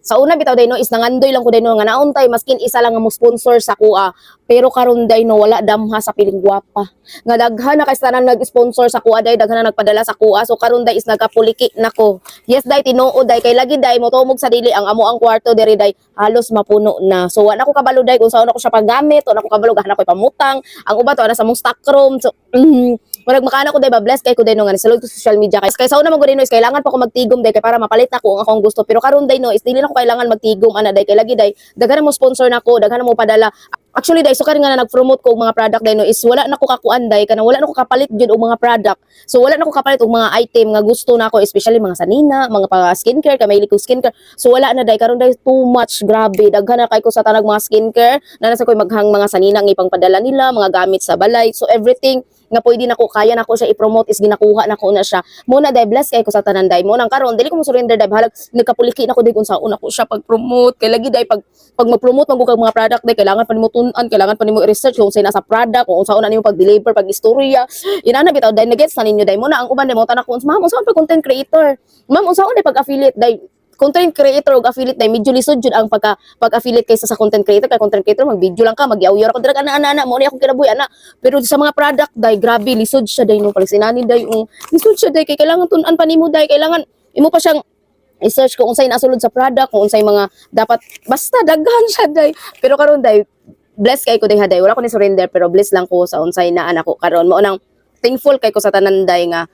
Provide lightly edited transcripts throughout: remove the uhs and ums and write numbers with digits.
Sa una bitaw day no is nangandoy lang ko day no nga nauntay maskin isa lang nga mo sponsor sa kuha. Pero karon day no wala damha sa piling gwapa. Nga daghan na kay tanan nag-sponsor sa kuha day daghan na nagpadala sa kuha. So karon day is nagkapuliki nako. Yes day tinuod day kay lagi day mo tumog sa dili ang amo ang kwarto diri day halos mapuno na. So wala ko kabalo day kung saan ako siya paggamit, wala ko kabalo gahan ako pamutang. Ang uba to ana sa mong stock room. So Murag makana ko day ba bless kay ko day no nga sa social media kay sa una man gud no is kailangan pa ko magtigom day kay para mapalit na ko ang akong gusto pero karon day no is dili na ko kailangan magtigom ana day kay lagi day daghan mo sponsor nako daghan mo padala. Actually day so karon nga nag-promote ko og mga product day no is wala na ko kakuan day kana wala na ko kapalit jud og mga product. So wala na ko kapalit og mga item nga gusto nako especially mga sanina, mga pa skincare kay maili ko skincare. So wala na day karon day too much grabe daghan na kay ko sa tanang mga skincare na nasa koy maghang mga sanina nga ipangpadala nila, mga gamit sa balay. So everything nga pwede nako kaya nako siya i-promote is ginakuha nako na siya. Muna day bless kay ko sa tanan day mo nang karon dili ko mo surrender day bahalag nagkapuliki nako day kung saon ako siya pag-promote kay lagi day pag mag-promote man kag mga product day kailangan pa nimo tun-an kailangan pa nimo i-research kung say nasa product kung saon nimo pag-deliver pag-istorya inana bitaw day nagets na ninyo day mo na ang uban day mo tanan ko ma'am unsaon pag content creator ma'am unsaon day pag-affiliate day content creator ug affiliate day medyo lisod jud ang pag-affiliate kaysa sa content creator kay content creator mag-video lang ka mag-yaw-yaw ako direk ana mo ni akong kinabuhi ana pero sa mga product day grabe lisod siya day no pagsinani day lisod siya day kay kailangan tun-an pa nimo day kailangan imo pa siyang i-search kung unsay nasulod sa product kung unsay mga dapat basta daghan siya day pero karon day bless kay ko day haday wala ko ni surrender pero bless lang ko sa unsay na anak ko karon mo nang thankful kay ko sa tanan day nga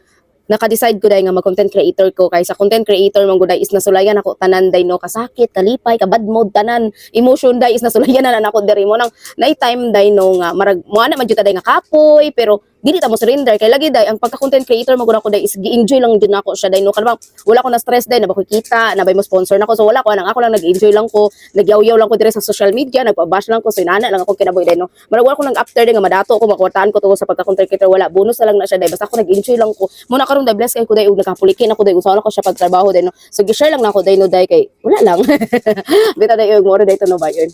naka-decide ko day nga mag-content creator ko kay sa content creator man gud is nasulayan ako tanan day no kasakit kalipay kabad mode tanan emotion day is nasulayan na ako diri mo nang night time day no nga marag mo ana man jud day nga kapoy pero dili ta mo surrender kay lagi day ang pagka-content creator mo gud ako day is gi-enjoy lang jud nako siya day no kanang wala ko na stress day na ba ko kita na bay mo sponsor nako so wala ko nang ako lang nag-enjoy lang ko nagyaw-yaw lang ko diri sa social media nagpa-bash lang ko so inana lang ako kinabuhi day no marag wala ko nang after day nga madato ako makwartaan ko tungod sa pagka-content creator wala bonus na lang na siya day basta ako nag-enjoy lang ko muna karon day bless kay ko day ug nakapuliki na ko day usaw ko siya pagtrabaho day no so gi-share lang nako day no day kay wala lang bitaw day ug mo day to no ba yun